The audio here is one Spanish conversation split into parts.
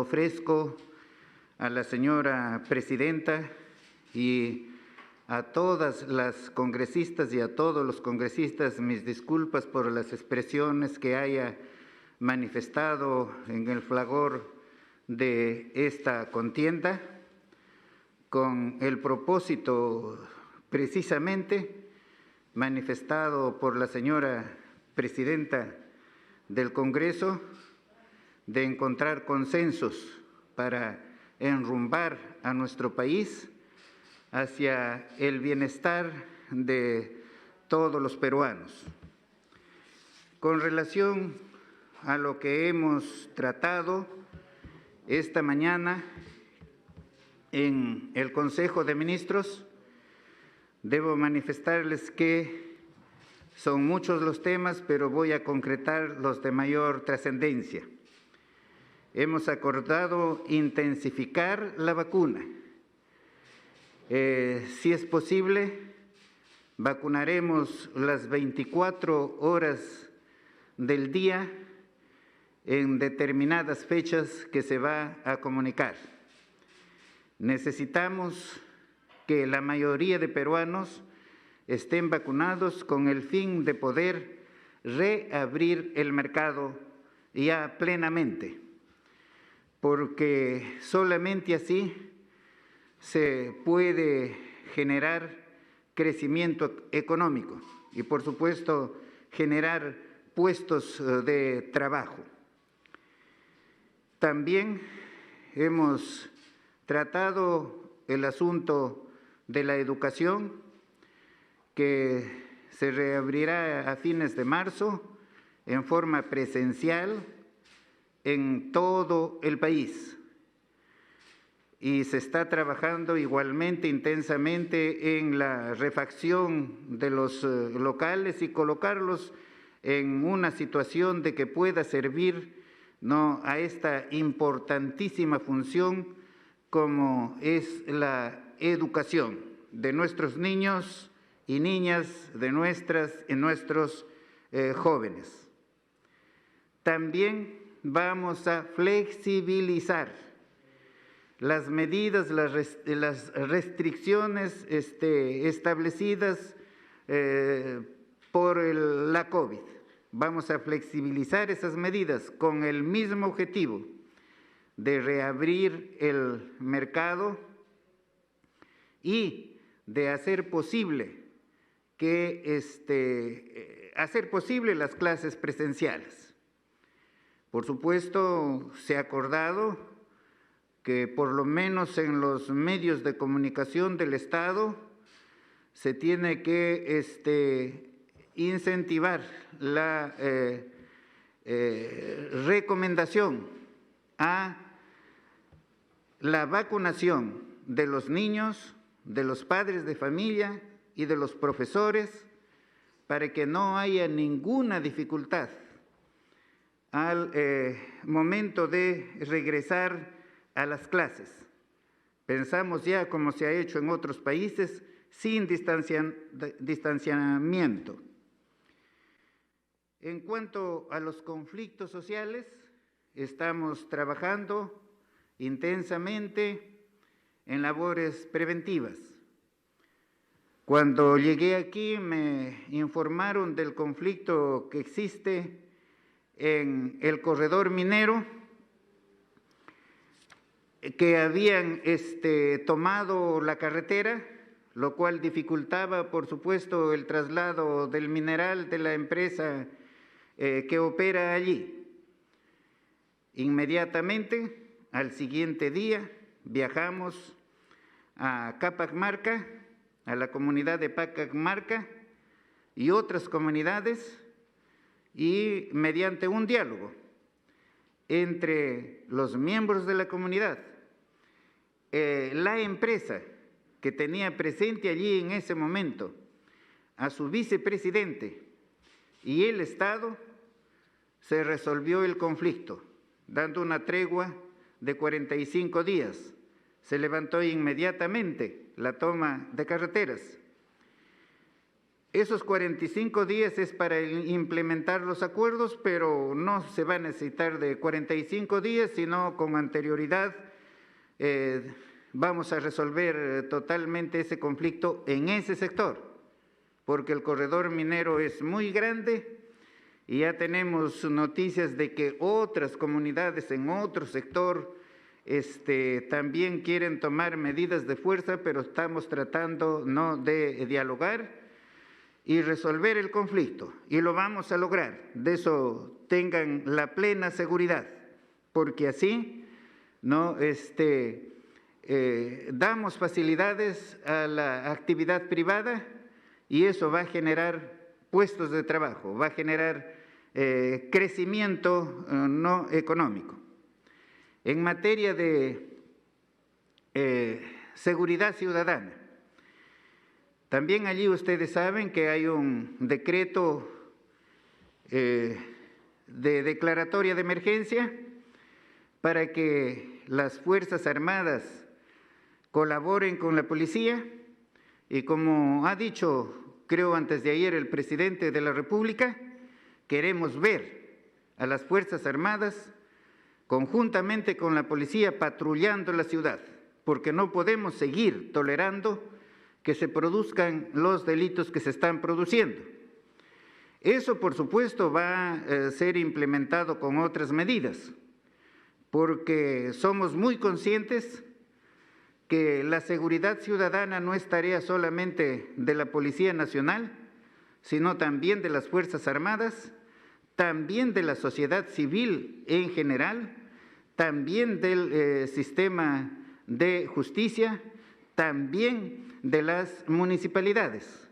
ofrezco a la señora presidenta y a todas las congresistas y a todos los congresistas mis disculpas por las expresiones que haya manifestado en el fragor de esta contienda, con el propósito precisamente manifestado por la señora presidenta del Congreso de encontrar consensos para enrumbar a nuestro país hacia el bienestar de todos los peruanos. Con relación a lo que hemos tratado esta mañana en el Consejo de Ministros, debo manifestarles que son muchos los temas, pero voy a concretar los de mayor trascendencia. Hemos acordado intensificar la vacuna. Si es posible, vacunaremos las 24 horas del día en determinadas fechas que se va a comunicar. Necesitamos que la mayoría de peruanos estén vacunados con el fin de poder reabrir el mercado ya plenamente, porque solamente así se puede generar crecimiento económico y, por supuesto, generar puestos de trabajo. También hemos tratado el asunto de la educación, que se reabrirá a fines de marzo en forma presencial en todo el país. Y se está trabajando igualmente intensamente en la refacción de los locales y colocarlos en una situación de que pueda servir a esta importantísima función como es la educación de nuestros niños y niñas, de nuestros jóvenes. También vamos a flexibilizar las medidas, las restricciones establecidas por la COVID. Vamos a flexibilizar esas medidas con el mismo objetivo de reabrir el mercado y de hacer posible las clases presenciales. Por supuesto, se ha acordado que por lo menos en los medios de comunicación del Estado se tiene que incentivar la recomendación a la vacunación de los niños, de los padres de familia y de los profesores para que no haya ninguna dificultad al momento de regresar a las clases. Pensamos ya, como se ha hecho en otros países, sin distanciamiento. En cuanto a los conflictos sociales, estamos trabajando intensamente en labores preventivas. Cuando llegué aquí me informaron del conflicto que existe en el corredor minero, que habían tomado la carretera, lo cual dificultaba, por supuesto, el traslado del mineral de la empresa que opera allí. Inmediatamente, al siguiente día, viajamos a Capamarca, a la comunidad de Capamarca y otras comunidades, y mediante un diálogo entre los miembros de la comunidad, la empresa que tenía presente allí en ese momento, a su vicepresidente y el Estado, se resolvió el conflicto, dando una tregua de 45 días. Se levantó inmediatamente la toma de carreteras. Esos 45 días es para implementar los acuerdos, pero no se va a necesitar de 45 días, sino con anterioridad vamos a resolver totalmente ese conflicto en ese sector, porque el corredor minero es muy grande y ya tenemos noticias de que otras comunidades en otro sector también quieren tomar medidas de fuerza, pero estamos tratando de dialogar y resolver el conflicto, y lo vamos a lograr. De eso tengan la plena seguridad, porque así damos facilidades a la actividad privada y eso va a generar puestos de trabajo, va a generar crecimiento no económico. En materia de seguridad ciudadana, también allí ustedes saben que hay un decreto de declaratoria de emergencia para que las Fuerzas Armadas colaboren con la policía y, como ha dicho, creo antes de ayer, el presidente de la República, queremos ver a las Fuerzas Armadas conjuntamente con la policía patrullando la ciudad, porque no podemos seguir tolerando que se produzcan los delitos que se están produciendo. Eso, por supuesto, va a ser implementado con otras medidas, porque somos muy conscientes que la seguridad ciudadana no es tarea solamente de la Policía Nacional, sino también de las Fuerzas Armadas, también de la sociedad civil en general, también del sistema de justicia, también de las municipalidades.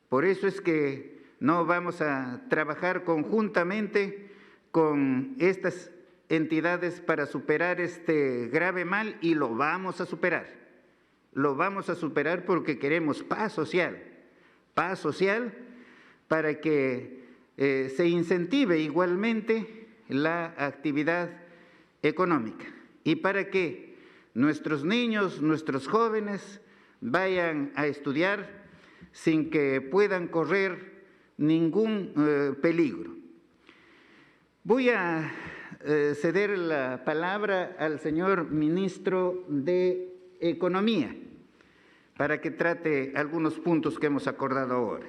Por eso es que no vamos a trabajar conjuntamente con estas entidades para superar este grave mal, y lo vamos a superar. Lo vamos a superar porque queremos paz social para que se incentive igualmente la actividad económica y para que nuestros niños, nuestros jóvenes vayan a estudiar sin que puedan correr ningún peligro. Voy a ceder la palabra al señor ministro de Economía para que trate algunos puntos que hemos acordado ahora.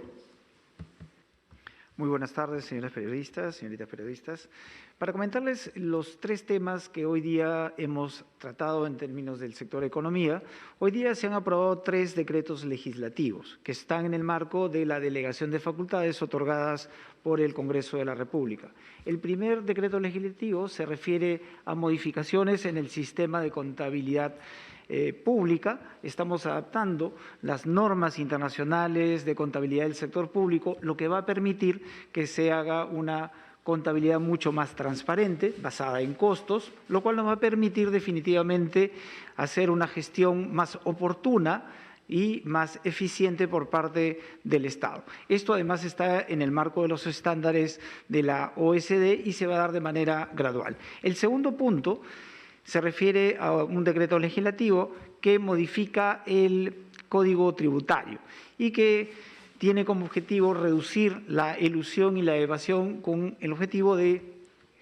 Muy buenas tardes, señores periodistas, señoritas periodistas. Para comentarles los tres temas que hoy día hemos tratado en términos del sector economía, hoy día se han aprobado 3 decretos legislativos que están en el marco de la delegación de facultades otorgadas por el Congreso de la República. El primer decreto legislativo se refiere a modificaciones en el sistema de contabilidad pública. Estamos adaptando las normas internacionales de contabilidad del sector público, lo que va a permitir que se haga una contabilidad mucho más transparente, basada en costos, lo cual nos va a permitir definitivamente hacer una gestión más oportuna y más eficiente por parte del Estado. Esto además está en el marco de los estándares de la OECD y se va a dar de manera gradual. El segundo punto se refiere a un decreto legislativo que modifica el Código Tributario y que tiene como objetivo reducir la elusión y la evasión con el objetivo de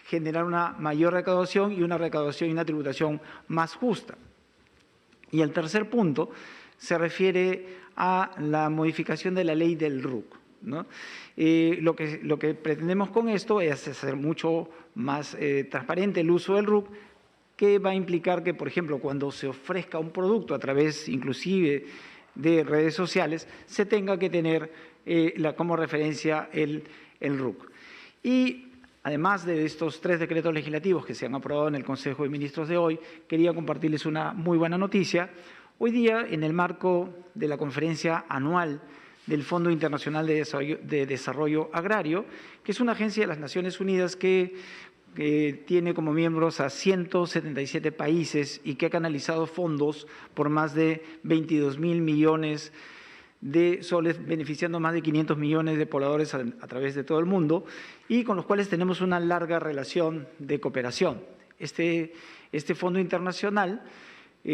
generar una mayor recaudación y una tributación más justa. Y el tercer punto se refiere a la modificación de la ley del RUC, ¿no? Lo que pretendemos con esto es hacer mucho más transparente el uso del RUC, que va a implicar que, por ejemplo, cuando se ofrezca un producto a través inclusive de redes sociales, se tenga que tener como referencia el RUC. Y además de estos 3 decretos legislativos que se han aprobado en el Consejo de Ministros de hoy, quería compartirles una muy buena noticia. Hoy día, en el marco de la conferencia anual del Fondo Internacional de Desarrollo Agrario, que es una agencia de las Naciones Unidas que tiene como miembros a 177 países y que ha canalizado fondos por más de 22.000 millones de soles, beneficiando a más de 500 millones de pobladores a través de todo el mundo y con los cuales tenemos una larga relación de cooperación. Este fondo internacional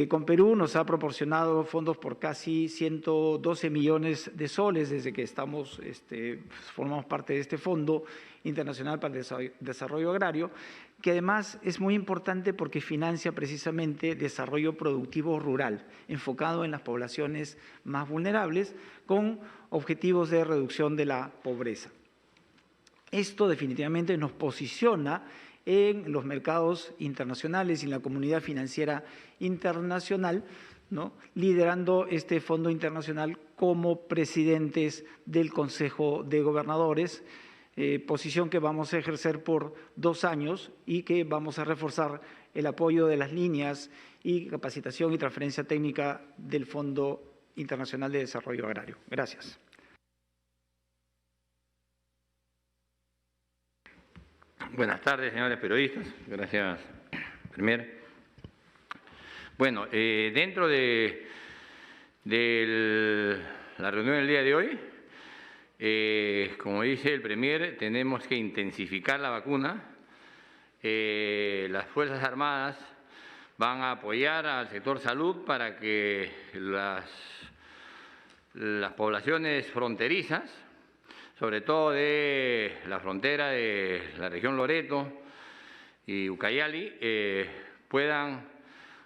Con Perú nos ha proporcionado fondos por casi 112 millones de soles desde que formamos parte de este Fondo Internacional para el Desarrollo Agrario, que además es muy importante porque financia precisamente desarrollo productivo rural, enfocado en las poblaciones más vulnerables, con objetivos de reducción de la pobreza. Esto definitivamente nos posiciona en los mercados internacionales y en la comunidad financiera internacional, ¿no?, liderando este fondo internacional como presidentes del Consejo de Gobernadores, posición que vamos a ejercer por 2 años y que vamos a reforzar el apoyo de las líneas y capacitación y transferencia técnica del Fondo Internacional de Desarrollo Agrario. Gracias. Buenas tardes, señores periodistas. Gracias, Premier. Bueno, dentro de la reunión del día de hoy, como dice el Premier, tenemos que intensificar la vacuna. Las Fuerzas Armadas van a apoyar al sector salud para que las poblaciones fronterizas, sobre todo de la frontera de la región Loreto y Ucayali, puedan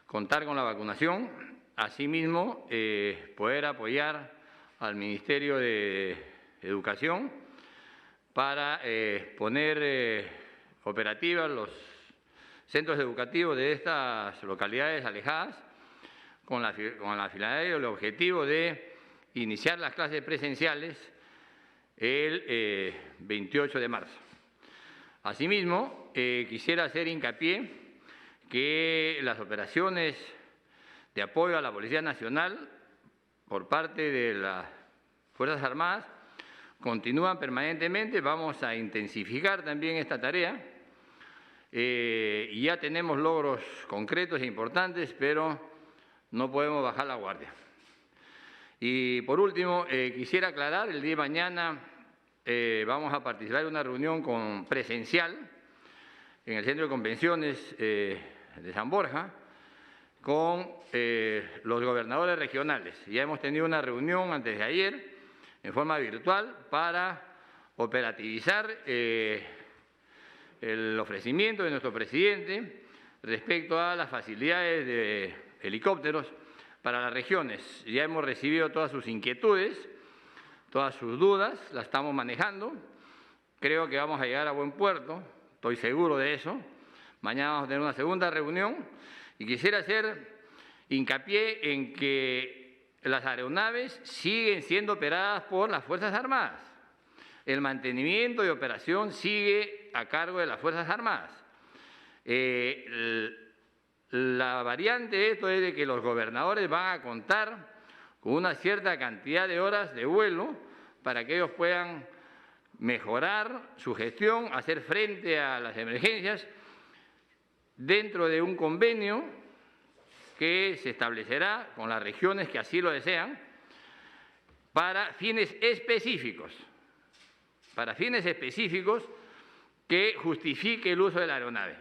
contar con la vacunación. Asimismo, poder apoyar al Ministerio de Educación para poner operativas los centros educativos de estas localidades alejadas con la finalidad y el objetivo de iniciar las clases presenciales el 28 de marzo. Asimismo, quisiera hacer hincapié que las operaciones de apoyo a la Policía Nacional por parte de las Fuerzas Armadas continúan permanentemente. Vamos a intensificar también esta tarea y ya tenemos logros concretos e importantes, pero no podemos bajar la guardia. Y por último, quisiera aclarar, el día de mañana vamos a participar en una reunión presencial en el Centro de Convenciones de San Borja con los gobernadores regionales. Ya hemos tenido una reunión antes de ayer en forma virtual para operativizar el ofrecimiento de nuestro presidente respecto a las facilidades de helicópteros para las regiones. Ya hemos recibido todas sus inquietudes, todas sus dudas, las estamos manejando. Creo que vamos a llegar a buen puerto, estoy seguro de eso. Mañana vamos a tener una segunda reunión y quisiera hacer hincapié en que las aeronaves siguen siendo operadas por las Fuerzas Armadas. El mantenimiento y operación sigue a cargo de las Fuerzas Armadas. La variante de esto es de que los gobernadores van a contar con una cierta cantidad de horas de vuelo para que ellos puedan mejorar su gestión, hacer frente a las emergencias dentro de un convenio que se establecerá con las regiones que así lo desean para fines específicos que justifique el uso de la aeronave.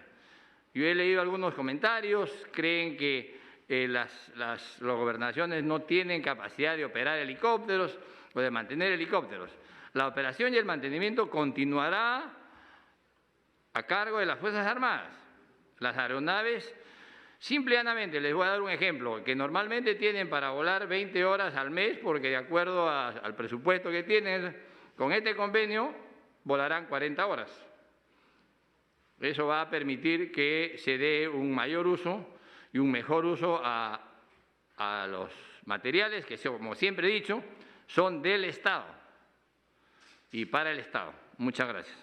Yo he leído algunos comentarios, creen que las gobernaciones no tienen capacidad de operar helicópteros o de mantener helicópteros. La operación y el mantenimiento continuará a cargo de las Fuerzas Armadas. Las aeronaves, simplemente les voy a dar un ejemplo, que normalmente tienen para volar 20 horas al mes, porque de acuerdo al presupuesto que tienen, con este convenio volarán 40 horas. Eso va a permitir que se dé un mayor uso y un mejor uso a los materiales que, como siempre he dicho, son del Estado y para el Estado. Muchas gracias.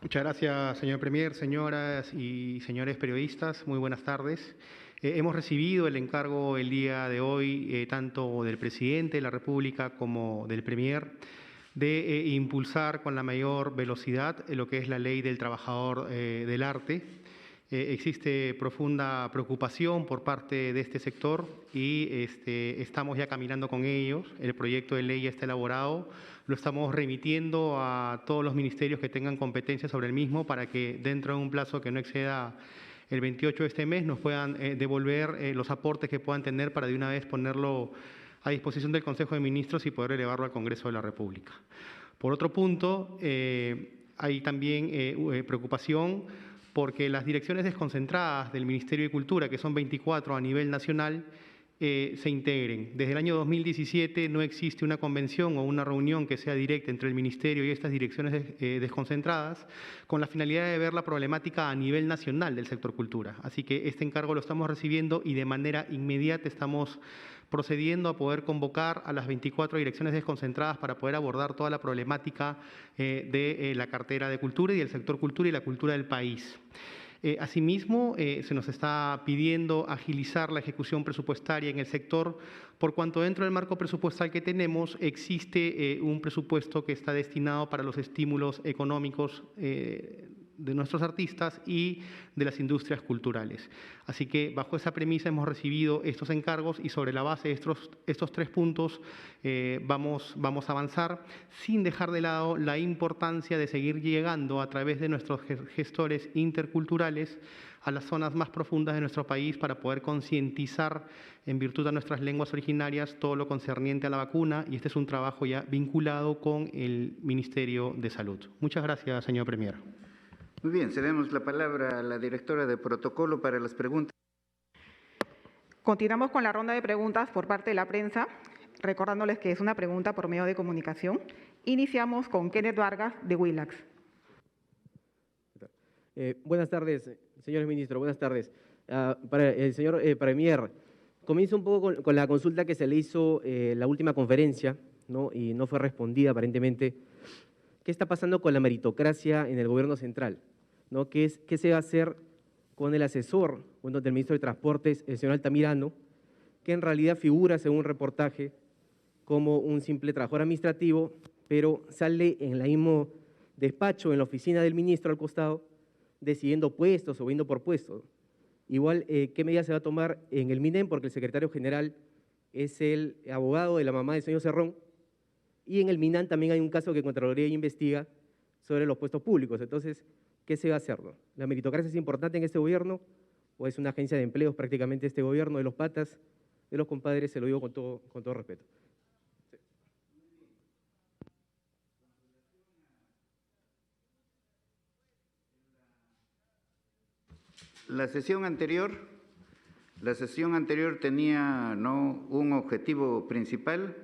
Muchas gracias, señor Premier, señoras y señores periodistas. Muy buenas tardes. Hemos recibido el encargo el día de hoy, tanto del presidente de la República como del Premier, de impulsar con la mayor velocidad lo que es la ley del trabajador del arte. Existe profunda preocupación por parte de este sector y estamos ya caminando con ellos. El proyecto de ley ya está elaborado, lo estamos remitiendo a todos los ministerios que tengan competencia sobre el mismo para que dentro de un plazo que no exceda el 28 de este mes nos puedan devolver los aportes que puedan tener para de una vez ponerlo a disposición del Consejo de Ministros y poder elevarlo al Congreso de la República. Por otro punto, hay también preocupación porque las direcciones desconcentradas del Ministerio de Cultura, que son 24 a nivel nacional, se integren. Desde el año 2017 no existe una convención o una reunión que sea directa entre el Ministerio y estas direcciones desconcentradas con la finalidad de ver la problemática a nivel nacional del sector cultura. Así que este encargo lo estamos recibiendo y de manera inmediata estamos procediendo a poder convocar a las 24 direcciones desconcentradas para poder abordar toda la problemática de la cartera de cultura y del sector cultura y la cultura del país. Asimismo, se nos está pidiendo agilizar la ejecución presupuestaria en el sector, por cuanto dentro del marco presupuestal que tenemos existe un presupuesto que está destinado para los estímulos económicos de nuestros artistas y de las industrias culturales. Así que bajo esa premisa hemos recibido estos encargos y sobre la base de estos 3 puntos vamos a avanzar sin dejar de lado la importancia de seguir llegando a través de nuestros gestores interculturales a las zonas más profundas de nuestro país para poder concientizar en virtud de nuestras lenguas originarias todo lo concerniente a la vacuna, y este es un trabajo ya vinculado con el Ministerio de Salud. Muchas gracias, señor Premier. Muy bien, cedemos la palabra a la directora de protocolo para las preguntas. Continuamos con la ronda de preguntas por parte de la prensa, recordándoles que es una pregunta por medio de comunicación. Iniciamos con Kenneth Vargas, de Willax. Buenas tardes, señores ministros, buenas tardes. Para el señor Premier, comienzo un poco con la consulta que se le hizo la última conferencia, ¿no? Y no fue respondida aparentemente. ¿Qué está pasando con la meritocracia en el gobierno central? ¿No? ¿Qué se va a hacer con el asesor del ministro de Transportes, el señor Altamirano, que en realidad figura, según un reportaje, como un simple trabajador administrativo, pero sale en el mismo despacho, en la oficina del ministro al costado, decidiendo puestos o viendo por puestos? Igual, ¿qué medidas se va a tomar en el MINEM? Porque el secretario general es el abogado de la mamá del señor Cerrón, y en el MINAN también hay un caso que Contraloría investiga sobre los puestos públicos. Entonces, ¿qué se va a hacer? ¿La meritocracia es importante en este gobierno o es una agencia de empleos prácticamente este gobierno de los patas, de los compadres? Se lo digo con todo respeto. Sí. La sesión anterior tenía un objetivo principal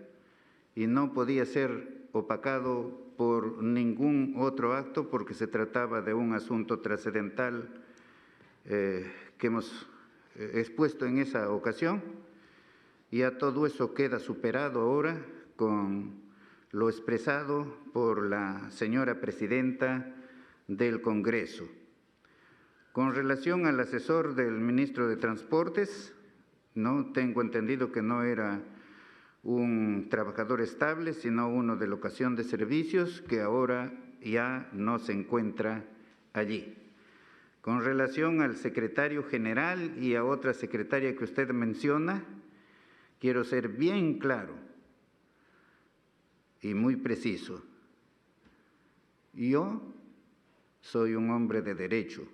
y no podía ser opacado por ningún otro acto porque se trataba de un asunto trascendental que hemos expuesto en esa ocasión. Ya todo eso queda superado ahora con lo expresado por la señora presidenta del Congreso. Con relación al asesor del ministro de Transportes, no tengo entendido que no era un trabajador estable, sino uno de locación de servicios que ahora ya no se encuentra allí. Con relación al secretario general y a otra secretaria que usted menciona, quiero ser bien claro y muy preciso. Yo soy un hombre de derecho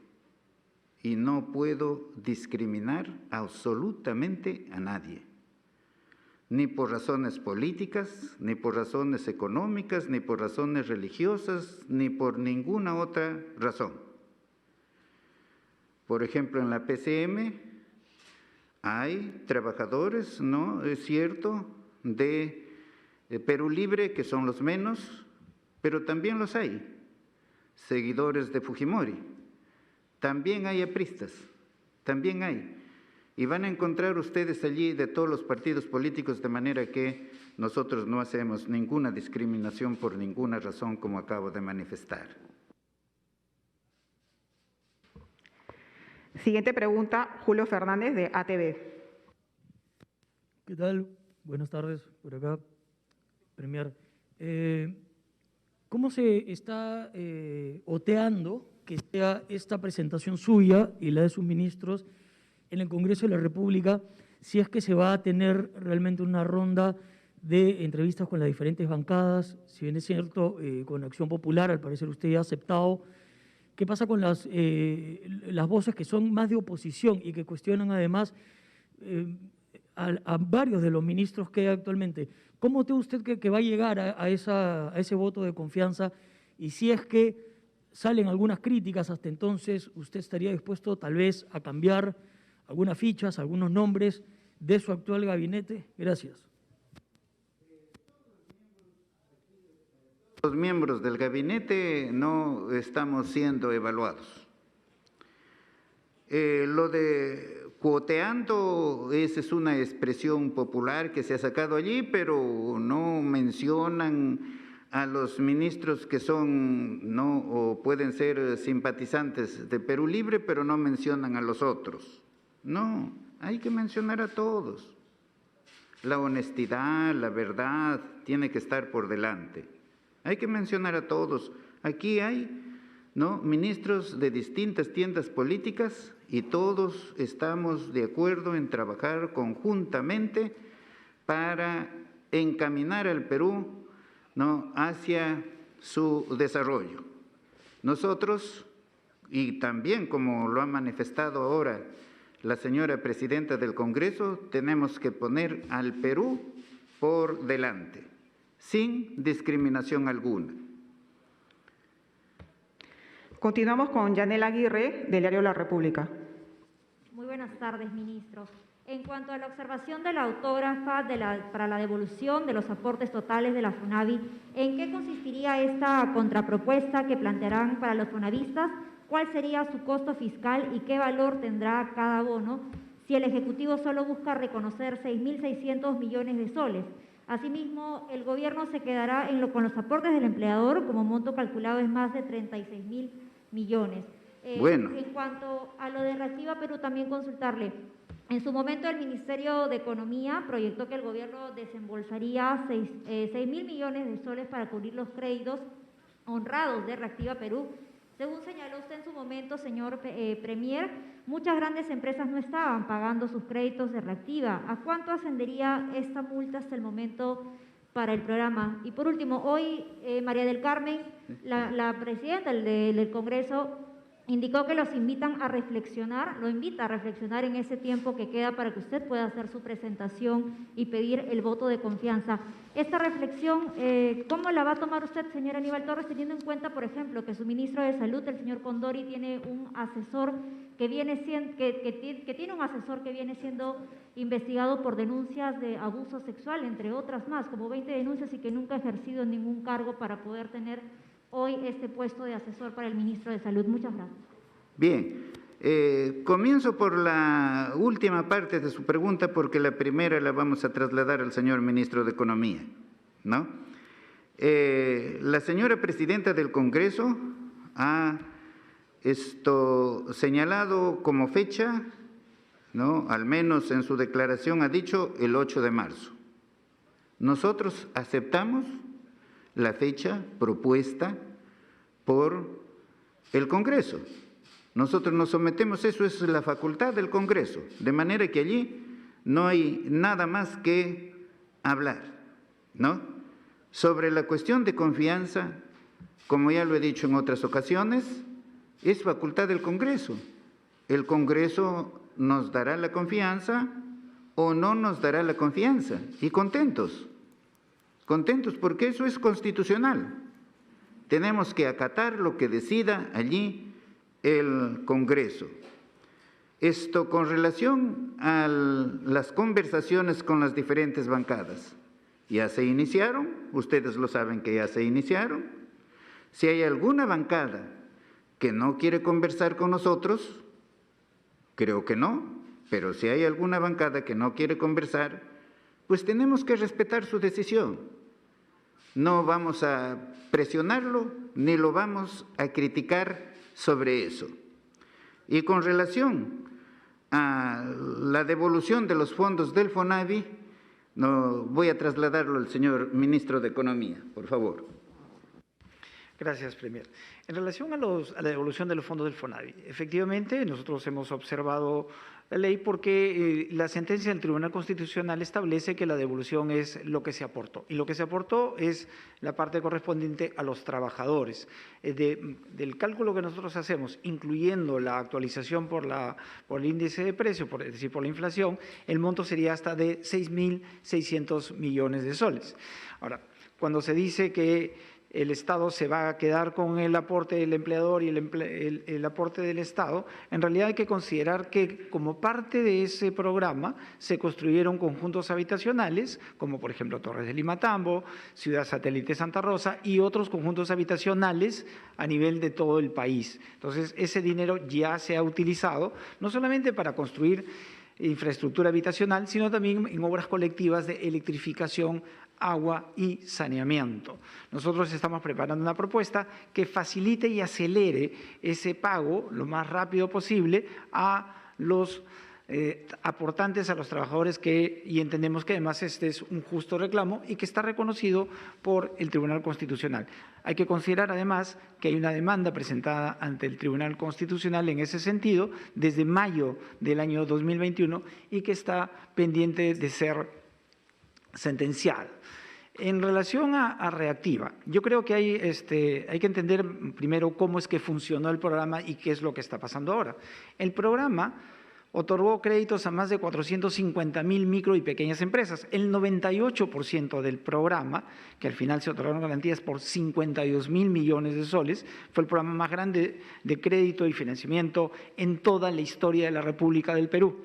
y no puedo discriminar absolutamente a nadie, ni por razones políticas, ni por razones económicas, ni por razones religiosas, ni por ninguna otra razón. Por ejemplo, en la PCM hay trabajadores, ¿no? Es cierto, de Perú Libre, que son los menos, pero también los hay, seguidores de Fujimori. También hay apristas, también hay. Y van a encontrar ustedes allí de todos los partidos políticos, de manera que nosotros no hacemos ninguna discriminación por ninguna razón, como acabo de manifestar. Siguiente pregunta, Julio Fernández, de ATV. ¿Qué tal? Buenas tardes, por acá, Premier. ¿Cómo se está oteando que sea esta presentación suya y la de sus ministros en el Congreso de la República, si es que se va a tener realmente una ronda de entrevistas con las diferentes bancadas? Si bien es cierto, con Acción Popular, al parecer usted ya ha aceptado ¿Qué pasa con las voces que son más de oposición y que cuestionan además a varios de los ministros que hay actualmente? ¿Cómo cree usted que va a llegar a ese voto de confianza? Y si es que salen algunas críticas hasta entonces, ¿usted estaría dispuesto tal vez a cambiar algunas fichas, algunos nombres de su actual gabinete? Gracias. Los miembros del gabinete no estamos siendo evaluados. Lo de cuoteando, esa es una expresión popular que se ha sacado allí, pero no mencionan a los ministros que son, no, o pueden ser simpatizantes de Perú Libre, pero no mencionan a los otros. No, hay que mencionar a todos. La honestidad, la verdad, tiene que estar por delante. Hay que mencionar a todos. Aquí hay, ¿no?, ministros de distintas tiendas políticas y todos estamos de acuerdo en trabajar conjuntamente para encaminar al Perú, ¿no?, hacia su desarrollo. Nosotros, y también como lo ha manifestado ahora la señora presidenta del Congreso, tenemos que poner al Perú por delante, sin discriminación alguna. Continuamos con Yanela Aguirre, del diario La República. Muy buenas tardes, ministro. En cuanto a la observación de la autógrafa para la devolución de los aportes totales de la FONAVI, ¿en qué consistiría esta contrapropuesta que plantearán para los fonavistas? ¿Cuál sería su costo fiscal y qué valor tendrá cada bono si el Ejecutivo solo busca reconocer 6.600 millones de soles? Asimismo, el Gobierno se quedará con los aportes del empleador, como monto calculado es más de 36.000 millones. Bueno. En cuanto a lo de Reactiva Perú, también consultarle. En su momento, el Ministerio de Economía proyectó que el Gobierno desembolsaría 6.000 millones de soles para cubrir los créditos honrados de Reactiva Perú. Según señaló usted en su momento, señor Premier, muchas grandes empresas no estaban pagando sus créditos de Reactiva. ¿A cuánto ascendería esta multa hasta el momento para el programa? Y por último, hoy María del Carmen, la presidenta del Congreso, indicó que lo invita a reflexionar en ese tiempo que queda para que usted pueda hacer su presentación y pedir el voto de confianza. Esta reflexión, ¿cómo la va a tomar usted, señor Aníbal Torres, teniendo en cuenta, por ejemplo, que su ministro de Salud, el señor Condori, tiene un asesor que viene siendo investigado por denuncias de abuso sexual, entre otras más, como 20 denuncias, y que nunca ha ejercido ningún cargo para poder tener hoy este puesto de asesor para el ministro de Salud? Muchas gracias. Bien, comienzo por la última parte de su pregunta porque la primera la vamos a trasladar al señor ministro de Economía, ¿no? La señora presidenta del Congreso ha señalado como fecha, ¿no?, al menos en su declaración ha dicho el 8 de marzo. Nosotros aceptamos la fecha propuesta por el Congreso. Nosotros nos sometemos, eso es la facultad del Congreso, de manera que allí no hay nada más que hablar, ¿no? Sobre la cuestión de confianza, como ya lo he dicho en otras ocasiones, es facultad del Congreso. El Congreso nos dará la confianza o no nos dará la confianza, y contentos porque eso es constitucional. Tenemos que acatar lo que decida allí el Congreso. Esto con relación a las conversaciones con las diferentes bancadas. Ya se iniciaron, ustedes lo saben que ya se iniciaron. Si hay alguna bancada que no quiere conversar con nosotros, creo que no, pero si hay alguna bancada que no quiere conversar, pues tenemos que respetar su decisión. No vamos a presionarlo ni lo vamos a criticar sobre eso. Y con relación a la devolución de los fondos del FONAVI, no, voy a trasladarlo al señor ministro de Economía, por favor. Gracias, Premier. En relación a la devolución de los fondos del FONAVI, efectivamente nosotros hemos observado la ley porque la sentencia del Tribunal Constitucional establece que la devolución es lo que se aportó. Y lo que se aportó es la parte correspondiente a los trabajadores. Del cálculo que nosotros hacemos, incluyendo la actualización por el índice de precio, es decir, por la inflación, el monto sería hasta de 6.600 millones de soles. Ahora, cuando se dice que el Estado se va a quedar con el aporte del empleador y el aporte del Estado, en realidad hay que considerar que como parte de ese programa se construyeron conjuntos habitacionales, como por ejemplo Torres de Limatambo, Ciudad Satélite Santa Rosa y otros conjuntos habitacionales a nivel de todo el país. Entonces, ese dinero ya se ha utilizado, no solamente para construir infraestructura habitacional, sino también en obras colectivas de electrificación, agua y saneamiento. Nosotros estamos preparando una propuesta que facilite y acelere ese pago lo más rápido posible a los aportantes, a los trabajadores y entendemos que además este es un justo reclamo y que está reconocido por el Tribunal Constitucional. Hay que considerar además que hay una demanda presentada ante el Tribunal Constitucional en ese sentido desde mayo del año 2021 y que está pendiente de ser sentenciada. En relación a Reactiva, yo creo que hay que entender primero cómo es que funcionó el programa y qué es lo que está pasando ahora. El programa otorgó créditos a más de 450.000 micro y pequeñas empresas. El 98% del programa, que al final se otorgaron garantías por 52.000 millones de soles, fue el programa más grande de crédito y financiamiento en toda la historia de la República del Perú.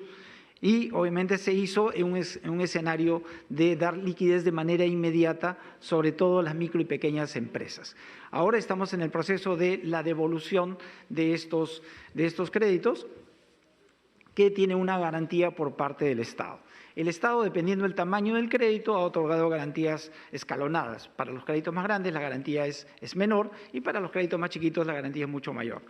Y obviamente se hizo en un escenario de dar liquidez de manera inmediata, sobre todo a las micro y pequeñas empresas. Ahora estamos en el proceso de la devolución de estos créditos, que tiene una garantía por parte del Estado. El Estado, dependiendo del tamaño del crédito, ha otorgado garantías escalonadas. Para los créditos más grandes la garantía es menor y para los créditos más chiquitos la garantía es mucho mayor.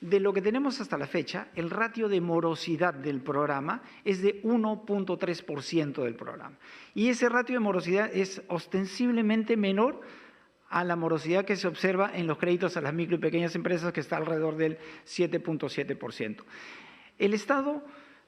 De lo que tenemos hasta la fecha, el ratio de morosidad del programa es de 1.3% del programa. Y ese ratio de morosidad es ostensiblemente menor a la morosidad que se observa en los créditos a las micro y pequeñas empresas, que está alrededor del 7.7%. El Estado,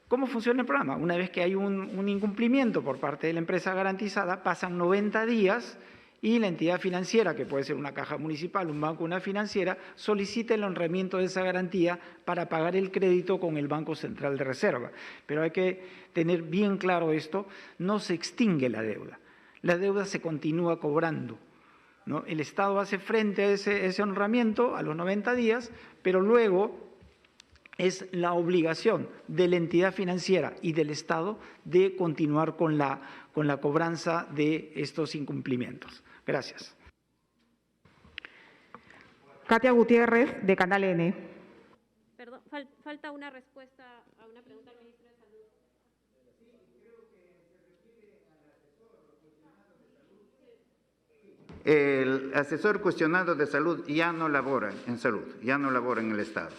¿cómo funciona el programa? Una vez que hay un incumplimiento por parte de la empresa garantizada, pasan 90 días y la entidad financiera, que puede ser una caja municipal, un banco, una financiera, solicita el honramiento de esa garantía para pagar el crédito con el Banco Central de Reserva. Pero hay que tener bien claro esto, no se extingue la deuda se continúa cobrando, ¿no? El Estado hace frente a ese honramiento a los 90 días, pero luego es la obligación de la entidad financiera y del Estado de continuar con la cobranza de estos incumplimientos. Gracias. Katia Gutiérrez, de Canal N. Perdón, falta una respuesta a una pregunta al ministro de Salud. El asesor cuestionado de salud ya no labora en salud, ya no labora en el Estado.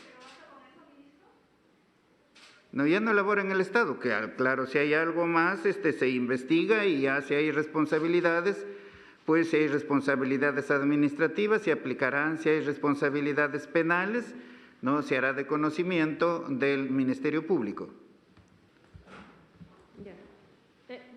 No, ya no labora en el Estado, que claro, si hay algo más, se investiga y ya si hay responsabilidades, pues si hay responsabilidades administrativas, se aplicarán, si hay responsabilidades penales, ¿no? Se hará de conocimiento del Ministerio Público.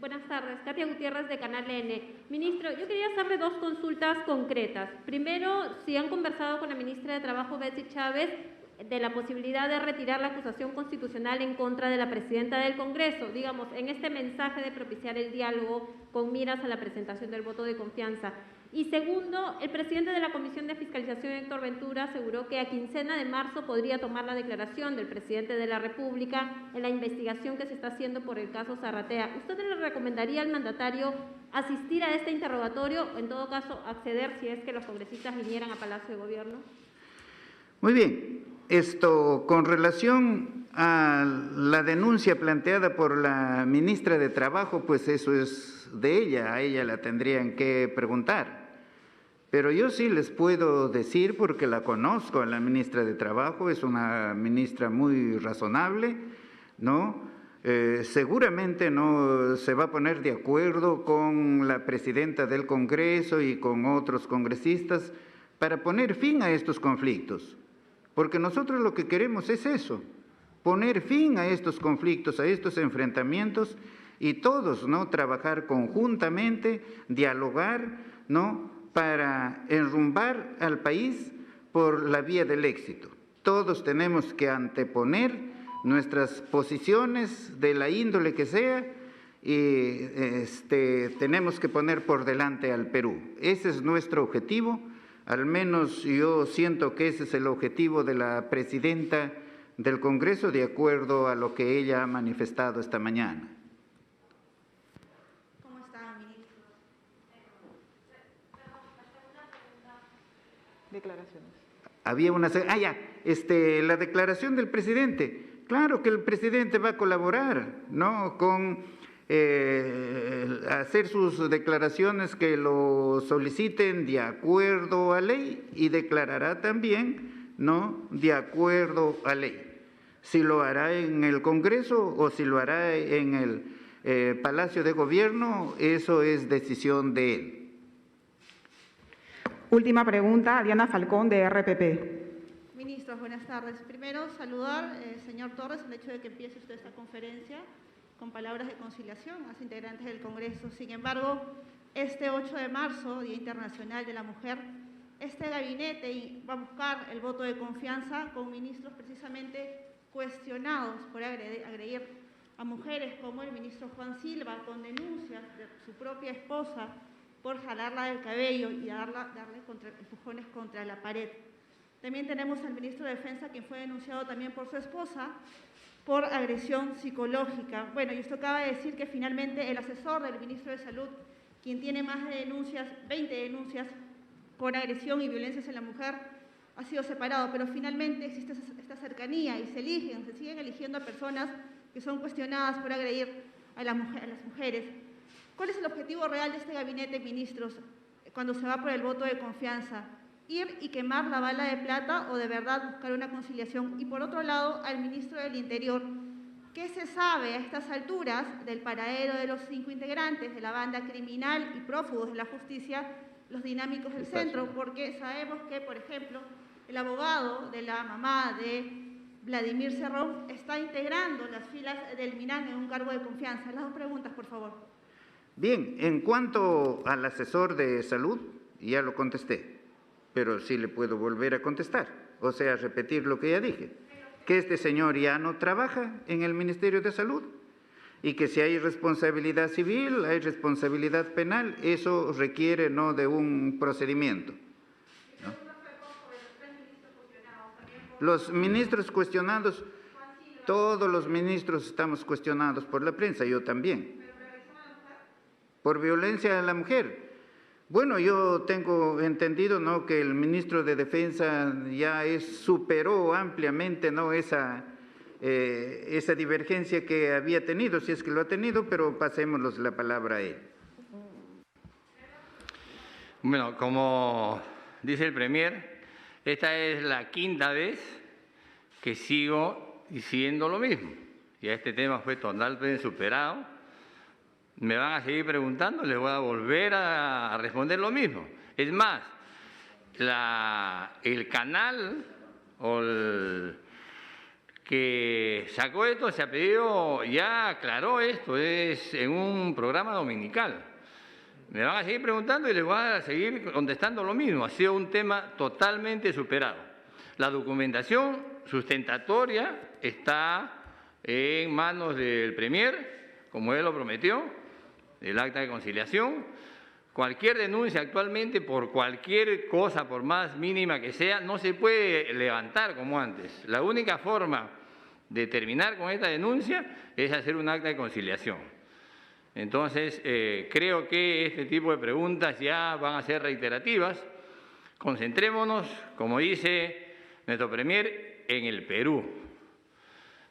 Buenas tardes, Katia Gutiérrez de Canal N. Ministro, yo quería hacerle dos consultas concretas. Primero, si han conversado con la ministra de Trabajo, Betsy Chávez, de la posibilidad de retirar la acusación constitucional en contra de la presidenta del Congreso, digamos, en este mensaje de propiciar el diálogo con miras a la presentación del voto de confianza. Y segundo, el presidente de la Comisión de Fiscalización, Héctor Ventura, aseguró que a quincena de marzo podría tomar la declaración del presidente de la República en la investigación que se está haciendo por el caso Zarratea. ¿Usted le recomendaría al mandatario asistir a este interrogatorio o, en todo caso, acceder si es que los congresistas vinieran a Palacio de Gobierno? Muy bien. Con relación a la denuncia planteada por la ministra de Trabajo, pues eso es de ella, a ella la tendrían que preguntar. Pero yo sí les puedo decir, porque la conozco a la ministra de Trabajo, es una ministra muy razonable, ¿no? Seguramente no se va a poner de acuerdo con la presidenta del Congreso y con otros congresistas para poner fin a estos conflictos. Porque nosotros lo que queremos es eso, poner fin a estos conflictos, a estos enfrentamientos y todos, ¿no?, trabajar conjuntamente, dialogar, ¿no?, para enrumbar al país por la vía del éxito. Todos tenemos que anteponer nuestras posiciones de la índole que sea y tenemos que poner por delante al Perú. Ese es nuestro objetivo, al menos yo siento que ese es el objetivo de la presidenta del Congreso, de acuerdo a lo que ella ha manifestado esta mañana. ¿Cómo está, ministro? Declaraciones. Había una... la declaración del presidente. Claro que el presidente va a colaborar, ¿no?, con hacer sus declaraciones que lo soliciten de acuerdo a ley y declarará también, ¿no?, de acuerdo a ley. Si lo hará en el Congreso o si lo hará en el Palacio de Gobierno, eso es decisión de él. Última pregunta, Diana Falcón, de RPP. Ministros, buenas tardes. Primero, saludar, señor Torres, el hecho de que empiece usted esta conferencia con palabras de conciliación a los integrantes del Congreso. Sin embargo, este 8 de marzo, Día Internacional de la Mujer, este gabinete va a buscar el voto de confianza con ministros precisamente cuestionados por agredir a mujeres, como el ministro Juan Silva, con denuncias de su propia esposa por jalarla del cabello y darle empujones contra la pared. También tenemos al ministro de Defensa, quien fue denunciado también por su esposa por agresión psicológica. Bueno, y esto acaba de decir que finalmente el asesor del ministro de Salud, quien tiene más de 20 denuncias por agresión y violencias en la mujer, ha sido separado, pero finalmente existe esta cercanía y se siguen eligiendo a personas que son cuestionadas por agredir a las mujeres. ¿Cuál es el objetivo real de este gabinete, ministros, cuando se va por el voto de confianza? ¿Ir y quemar la bala de plata o de verdad buscar una conciliación? Y por otro lado, al ministro del Interior, ¿qué se sabe a estas alturas del paradero de los 5 integrantes de la banda criminal y prófugos de la justicia, los dinámicos del centro? Porque sabemos que, por ejemplo, el abogado de la mamá de Vladimir Cerrón está integrando las filas del MINAN en un cargo de confianza. Las 2 preguntas, por favor. Bien, en cuanto al asesor de salud, ya lo contesté, pero sí le puedo volver a contestar, o sea, repetir lo que ya dije, que este señor ya no trabaja en el Ministerio de Salud y que si hay responsabilidad civil, hay responsabilidad penal, eso requiere, ¿no?, de un procedimiento, ¿no? Los ministros cuestionados, todos los ministros estamos cuestionados por la prensa, yo también. Por violencia a la mujer. Bueno, yo tengo entendido, ¿no?, que el ministro de Defensa ya superó ampliamente, ¿no?, esa divergencia que había tenido, si es que lo ha tenido, pero pasémosle la palabra a él. Bueno, como dice el Premier, esta es la 5ª vez que sigo diciendo lo mismo. Ya este tema fue totalmente superado. Me van a seguir preguntando, les voy a volver a responder lo mismo. Es más, el canal o el que sacó esto, se ha pedido, ya aclaró esto, es en un programa dominical. Me van a seguir preguntando y les voy a seguir contestando lo mismo. Ha sido un tema totalmente superado. La documentación sustentatoria está en manos del Premier, como él lo prometió, el acta de conciliación. Cualquier denuncia actualmente por cualquier cosa, por más mínima que sea, no se puede levantar como antes. La única forma de terminar con esta denuncia es hacer un acta de conciliación. Entonces, creo que este tipo de preguntas ya van a ser reiterativas. Concentrémonos, como dice nuestro Premier, en el Perú.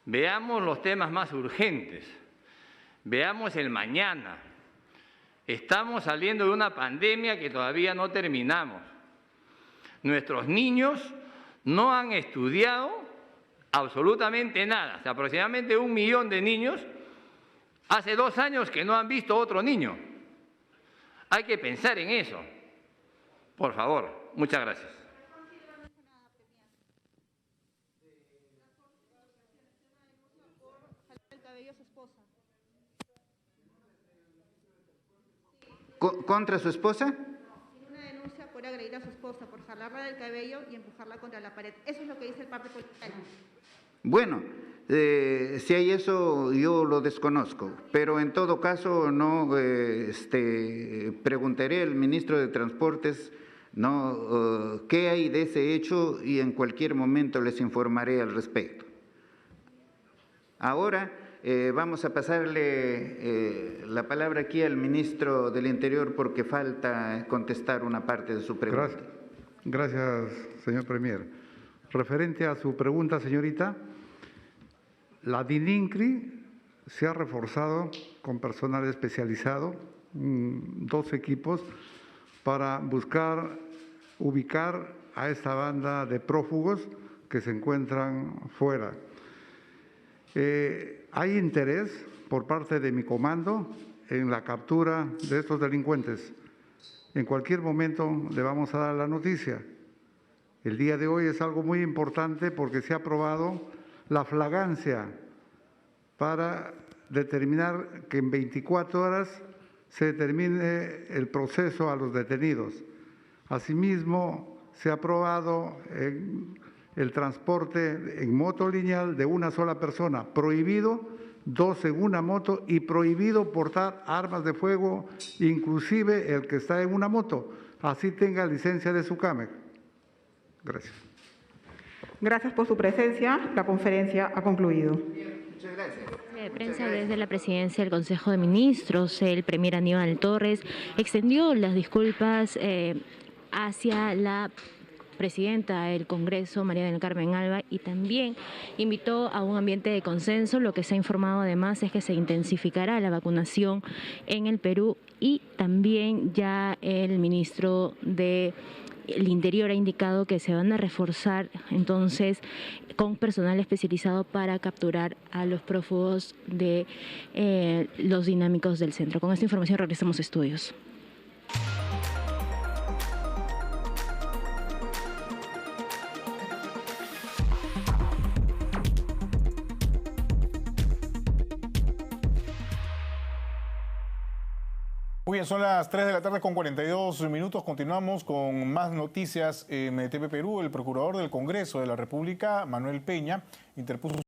Veamos los temas más urgentes. Veamos el mañana. Estamos saliendo de una pandemia que todavía no terminamos. Nuestros niños no han estudiado absolutamente nada. O sea, aproximadamente 1 millón de niños hace 2 años que no han visto otro niño. Hay que pensar en eso. Por favor, muchas gracias. ¿Contra su esposa? Una denuncia por agredir a su esposa, por jalarla del cabello y empujarla contra la pared. Eso es lo que dice el parte policial. Bueno, si hay eso, yo lo desconozco, pero en todo caso no preguntaré al ministro de Transportes qué hay de ese hecho y en cualquier momento les informaré al respecto. Ahora vamos a pasarle la palabra aquí al ministro del Interior porque falta contestar una parte de su pregunta. Gracias, señor Premier. Referente a su pregunta, señorita, la DININCRI se ha reforzado con personal especializado, 2 equipos, para buscar ubicar a esta banda de prófugos que se encuentran fuera. Hay interés por parte de mi comando en la captura de estos delincuentes. En cualquier momento le vamos a dar la noticia. El día de hoy es algo muy importante porque se ha aprobado la flagrancia para determinar que en 24 horas se determine el proceso a los detenidos. Asimismo, se ha aprobado el transporte en moto lineal de una sola persona, prohibido 2 en una moto y prohibido portar armas de fuego, inclusive el que está en una moto, así tenga licencia de SUCAMEC. Gracias. Gracias por su presencia. La conferencia ha concluido. Muchas gracias. De prensa desde la presidencia del Consejo de Ministros, el premier Aníbal Torres extendió las disculpas hacia la presidenta del Congreso, María del Carmen Alba, y también invitó a un ambiente de consenso. Lo que se ha informado además es que se intensificará la vacunación en el Perú y también ya el ministro del Interior ha indicado que se van a reforzar entonces con personal especializado para capturar a los prófugos de los dinámicos del centro. Con esta información regresamos a estudios. Muy bien, son las 3 de la tarde con 42 minutos. Continuamos con más noticias en TV Perú. El procurador del Congreso de la República, Manuel Peña, interpuso